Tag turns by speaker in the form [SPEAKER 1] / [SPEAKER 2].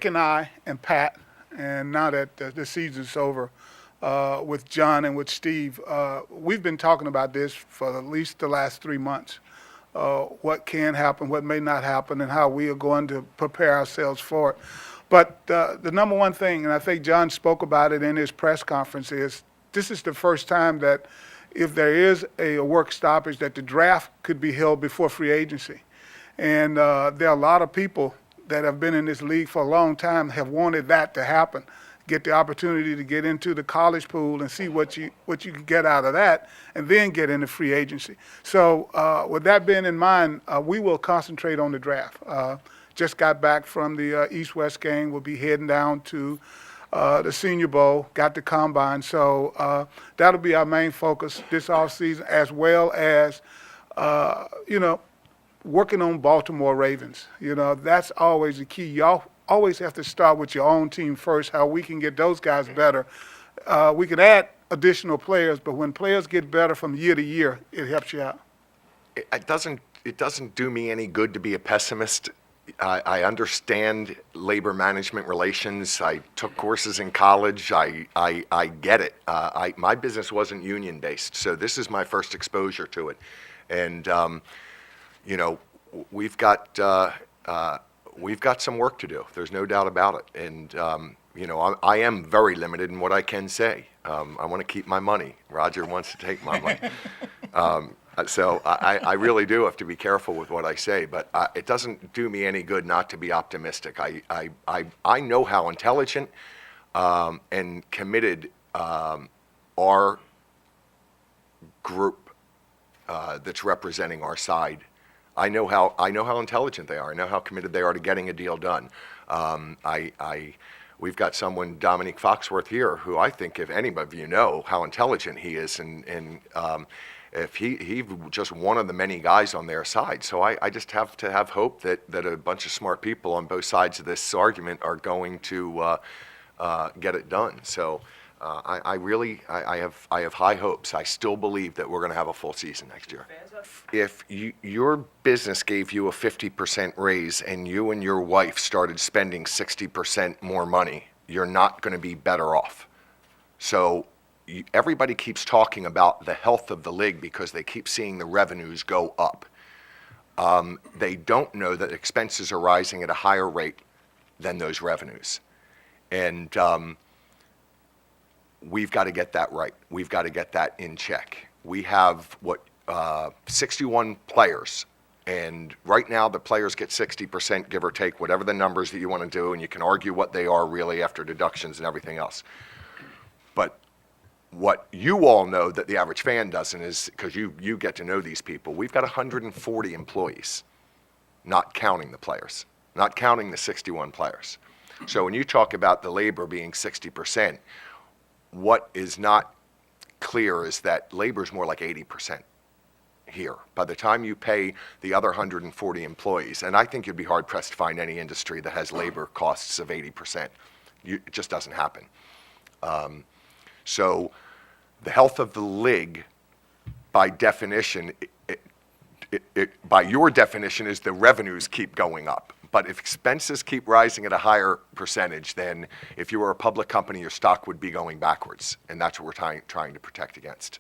[SPEAKER 1] and I and Pat, and now that the season's over, with John and with Steve, we've been talking about this for at least the last 3 months. What can happen, what may not happen, and how we are going to prepare ourselves for it. But the number one thing, and I think John spoke about it in his press conference, is this is the first time that if there is a work stoppage, that the draft could be held before free agency. And there are a lot of people that have been in this league for a long time have wanted that to happen, get the opportunity to get into the college pool and see what you can get out of that, and then get into free agency. So with that being in mind, we will concentrate on the draft. Just got back from the East-West game. We'll be heading down to the Senior Bowl, got the combine. So that'll be our main focus this offseason, as well as, working on Baltimore Ravens. That's always the key. Y'all always have to start with your own team first, how we can get those guys better. We can add additional players, but when players get better from year to year, it helps you out.
[SPEAKER 2] It doesn't do me any good to be a pessimist. I understand labor management relations. I took courses in college. I get it. My business wasn't union based, so this is my first exposure to it. And we've got some work to do. There's no doubt about it. And I am very limited in what I can say. I want to keep my money. Roger wants to take my money. So I really do have to be careful with what I say, but it doesn't do me any good not to be optimistic. I know how intelligent and committed our group that's representing our side. I know how intelligent they are. I know how committed they are to getting a deal done. We've got someone, Dominique Foxworth here, who I think if any of you know how intelligent he is, and if he just one of the many guys on their side. So I just have to have hope that a bunch of smart people on both sides of this argument are going to get it done. So I have high hopes. I still believe that we're going to have a full season next year. If your business gave you a 50% raise and you and your wife started spending 60% more money, you're not going to be better off. So everybody keeps talking about the health of the league because they keep seeing the revenues go up. They don't know that expenses are rising at a higher rate than those revenues. And we've got to get that right. We've got to get that in check. We have 61 players, and right now the players get 60%, give or take, whatever the numbers that you want to do, and you can argue what they are really after deductions and everything else. But what you all know that the average fan doesn't is, because you get to know these people, we've got 140 employees, not counting the players, not counting the 61 players. So when you talk about the labor being 60%, what is not clear is that labor is more like 80% here. By the time you pay the other 140 employees, and I think you'd be hard-pressed to find any industry that has labor costs of 80%. It just doesn't happen. So the health of the league, by definition, by your definition, is the revenues keep going up. But if expenses keep rising at a higher percentage, then if you were a public company, your stock would be going backwards. And that's what we're trying to protect against.